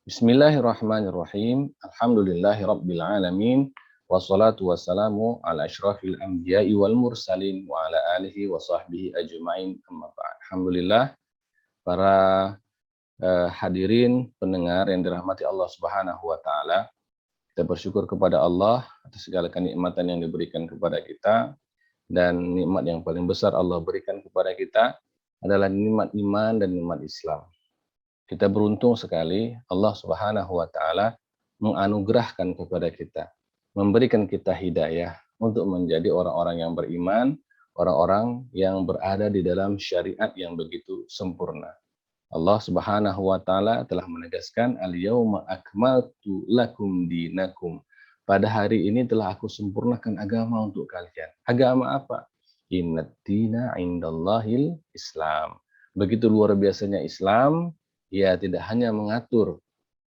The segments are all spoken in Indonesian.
Bismillahirrahmanirrahim. Alhamdulillahirabbil alamin. Wassalatu wassalamu ala asyrafil anbiya'i wal mursalin wa ala alihi wa sahbihi ajma'in. Amma ba'd. Alhamdulillah para hadirin pendengar yang dirahmati Allah Subhanahu wa taala. Kita bersyukur kepada Allah atas segala kenikmatan yang diberikan kepada kita, dan nikmat yang paling besar Allah berikan kepada kita adalah nikmat iman dan nikmat Islam. Kita beruntung sekali Allah Subhanahu wa taala menganugerahkan kepada kita, memberikan kita hidayah untuk menjadi orang-orang yang beriman, orang-orang yang berada di dalam syariat yang begitu sempurna. Allah Subhanahu wa taala telah menegaskan al-yauma akmaltu lakum dinakum. Pada hari ini telah aku sempurnakan agama untuk kalian. Agama apa? Innad dina indallahil Islam. Begitu luar biasanya Islam. Ya, tidak hanya mengatur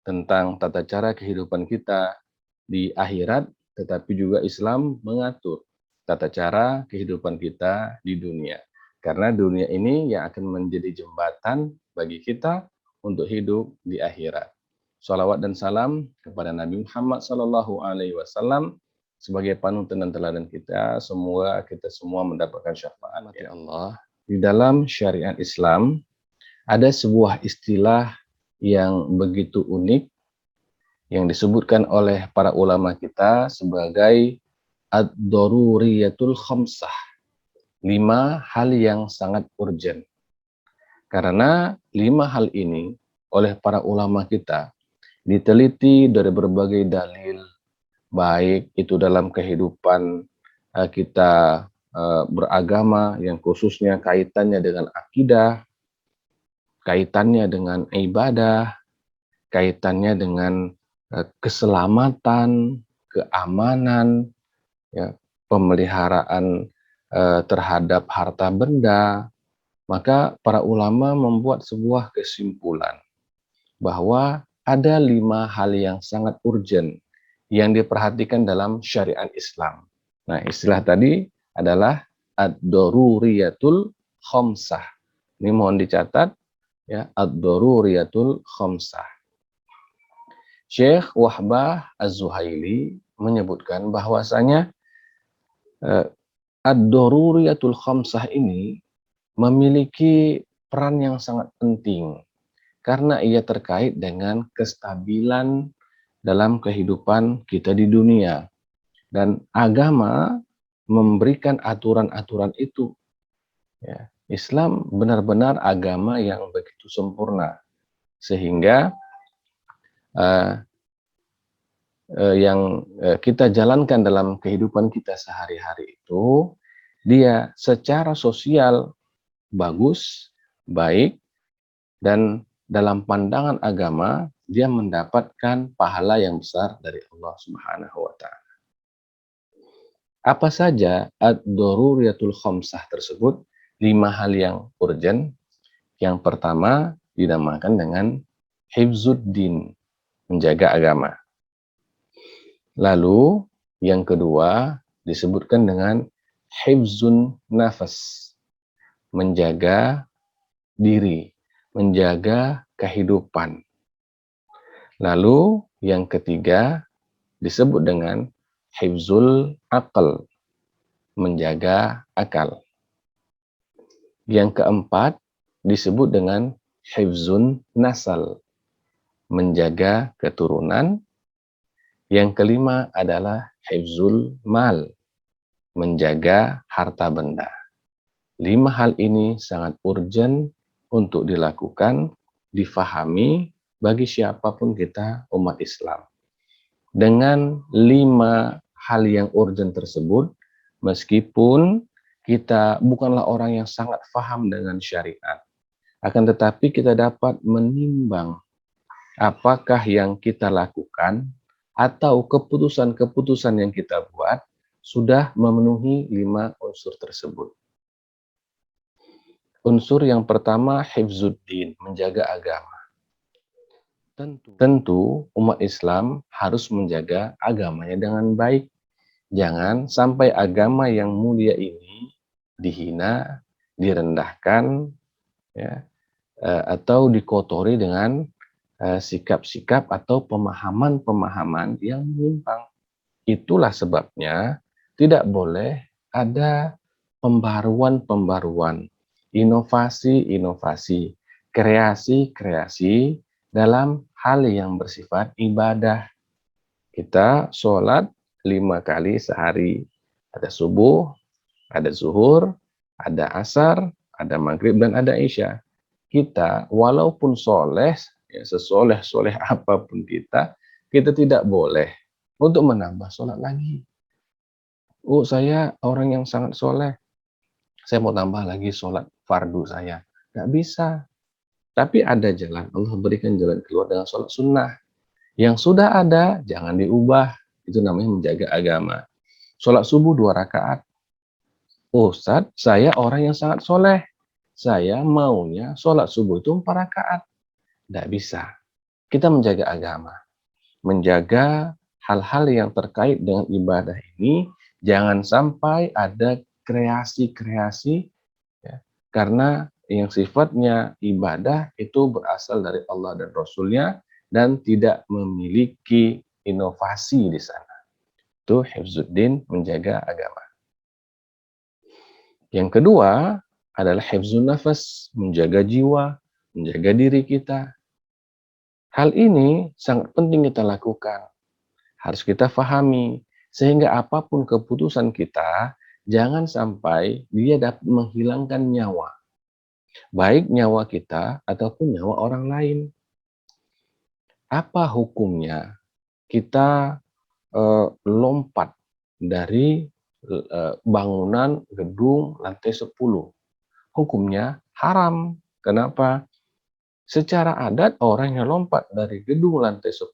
tentang tata cara kehidupan kita di akhirat, tetapi juga Islam mengatur tata cara kehidupan kita di dunia. Karena dunia ini yang akan menjadi jembatan bagi kita untuk hidup di akhirat. Shalawat dan salam kepada Nabi Muhammad SAW sebagai panutan dan teladan kita. Semoga kita semua mendapatkan syafaat dari Allah. Di dalam syariat Islam, ada sebuah istilah yang begitu unik yang disebutkan oleh para ulama kita sebagai ad-daruriyatul khamsah. 5 hal yang sangat urgent. Karena 5 hal ini oleh para ulama kita diteliti dari berbagai dalil, baik itu dalam kehidupan kita beragama yang khususnya kaitannya dengan akidah, kaitannya dengan ibadah, kaitannya dengan keselamatan, keamanan, ya, pemeliharaan terhadap harta benda. Maka para ulama membuat sebuah kesimpulan bahwa ada 5 hal yang sangat urgent yang diperhatikan dalam syariat Islam. Nah, istilah tadi adalah ad-daruriyatul khamsah. Ini mohon dicatat, ya, ad-daruriyatul khamsah. Syekh Wahbah Az-Zuhaili menyebutkan bahwasanya ad-daruriyatul khamsah ini memiliki peran yang sangat penting karena ia terkait dengan kestabilan dalam kehidupan kita di dunia, dan agama memberikan aturan-aturan itu. Ya, Islam benar-benar agama yang begitu sempurna sehingga yang kita jalankan dalam kehidupan kita sehari-hari itu, dia secara sosial bagus, baik, dan dalam pandangan agama dia mendapatkan pahala yang besar dari Allah Subhanahu wa taala. Apa saja ad-daruriyatul khamsah tersebut? 5 hal yang urgent. Yang pertama dinamakan dengan hifzuddin, menjaga agama. Lalu yang kedua disebutkan dengan hifzun nafas, menjaga diri, menjaga kehidupan. Lalu yang ketiga disebut dengan hifzul aql, menjaga akal. Yang keempat disebut dengan hifzun nasal, menjaga keturunan. Yang kelima adalah hifzul mal, menjaga harta benda. 5 hal ini sangat urgent untuk dilakukan, difahami bagi siapapun kita umat Islam. Dengan 5 hal yang urgent tersebut, meskipun kita bukanlah orang yang sangat paham dengan syariat, akan tetapi kita dapat menimbang apakah yang kita lakukan atau keputusan-keputusan yang kita buat sudah memenuhi 5 unsur tersebut. Unsur yang pertama, hifzuddin, menjaga agama. Tentu umat Islam harus menjaga agamanya dengan baik. Jangan sampai agama yang mulia ini dihina, direndahkan, ya, atau dikotori dengan sikap-sikap atau pemahaman-pemahaman yang menyimpang. Itulah sebabnya tidak boleh ada pembaruan-pembaruan, inovasi-inovasi, kreasi-kreasi dalam hal yang bersifat ibadah. Kita sholat 5 kali sehari. Ada subuh, ada zuhur, ada asar, ada maghrib, dan ada isya. Kita walaupun soleh, ya, sesoleh-soleh apapun kita tidak boleh untuk menambah sholat lagi. Oh, saya orang yang sangat soleh, saya mau tambah lagi sholat fardu saya. Nggak bisa. Tapi ada jalan, Allah berikan jalan keluar dengan sholat sunnah. Yang sudah ada, jangan diubah. Itu namanya menjaga agama. Sholat subuh 2 rakaat. Oh, Ustaz, saya orang yang sangat soleh. Saya maunya sholat subuh itu 4 rakaat. Nggak bisa. Kita menjaga agama. Menjaga hal-hal yang terkait dengan ibadah ini, jangan sampai ada kreasi-kreasi, ya, karena yang sifatnya ibadah itu berasal dari Allah dan Rasulnya dan tidak memiliki inovasi di sana. Itu hifzuddin, menjaga agama. Yang kedua adalah hifzun nafas, menjaga jiwa, menjaga diri kita. Hal ini sangat penting kita lakukan. Harus kita pahami, sehingga apapun keputusan kita, jangan sampai dia dapat menghilangkan nyawa. Baik nyawa kita ataupun nyawa orang lain. Apa hukumnya kita lompat dari bangunan gedung lantai 10? Hukumnya haram. Kenapa? Secara adat orang yang lompat dari gedung lantai 10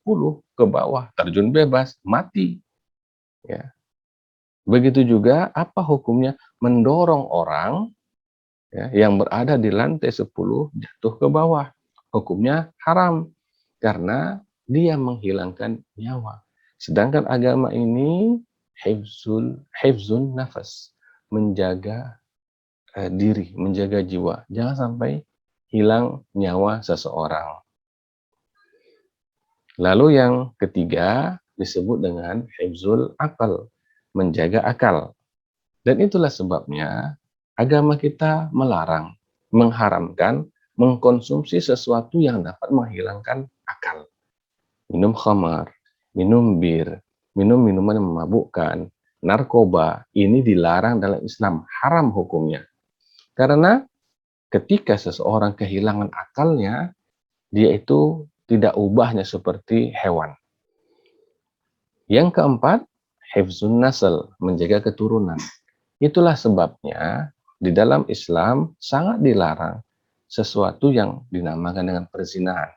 ke bawah terjun bebas, mati. Ya. Begitu juga apa hukumnya mendorong orang, ya, yang berada di lantai 10 jatuh ke bawah. Hukumnya haram karena dia menghilangkan nyawa. Sedangkan agama ini hifzun nafas, menjaga diri, menjaga jiwa. Jangan sampai hilang nyawa seseorang. Lalu yang ketiga disebut dengan hifzul akal, menjaga akal. Dan itulah sebabnya agama kita melarang, mengharamkan, mengkonsumsi sesuatu yang dapat menghilangkan akal. Minum khamar, minum bir, minum minuman yang memabukkan, narkoba, ini dilarang dalam Islam, haram hukumnya. Karena ketika seseorang kehilangan akalnya, dia itu tidak ubahnya seperti hewan. Yang keempat, hifzun nasl, menjaga keturunan. Itulah sebabnya di dalam Islam sangat dilarang sesuatu yang dinamakan dengan perzinahan.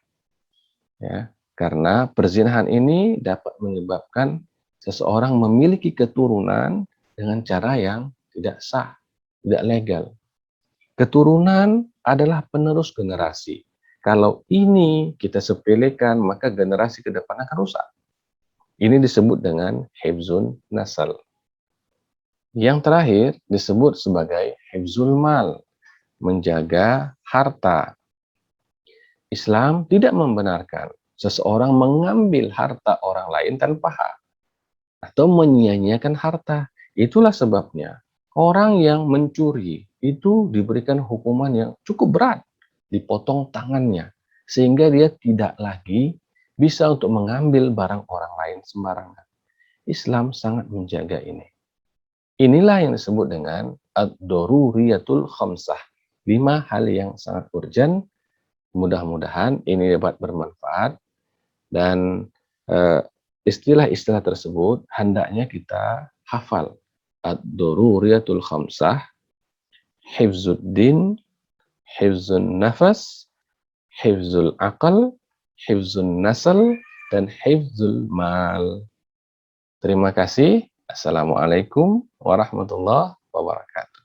Ya, karena perzinahan ini dapat menyebabkan seseorang memiliki keturunan dengan cara yang tidak sah, tidak legal. Keturunan adalah penerus generasi. Kalau ini kita sepelekan, maka generasi ke depan akan rusak. Ini disebut dengan hifzun nasl. Yang terakhir disebut sebagai hifzul mal, menjaga harta. Islam tidak membenarkan seseorang mengambil harta orang lain tanpa hak atau menyia-nyiakan harta. Itulah sebabnya orang yang mencuri itu diberikan hukuman yang cukup berat, dipotong tangannya, sehingga dia tidak lagi bisa untuk mengambil barang orang lain sembarangan. Islam sangat menjaga ini. Inilah yang disebut dengan ad-daruriyatul khamsah. 5 hal yang sangat urgent. Mudah-mudahan ini dapat bermanfaat dan istilah-istilah tersebut hendaknya kita hafal. Ad-daruriyatul khamsah, hifzuddin, hifzun nafas, hifzul aqal, hifzun nasl, dan hifzul mal. Terima kasih. Assalamualaikum warahmatullahi wabarakatuh.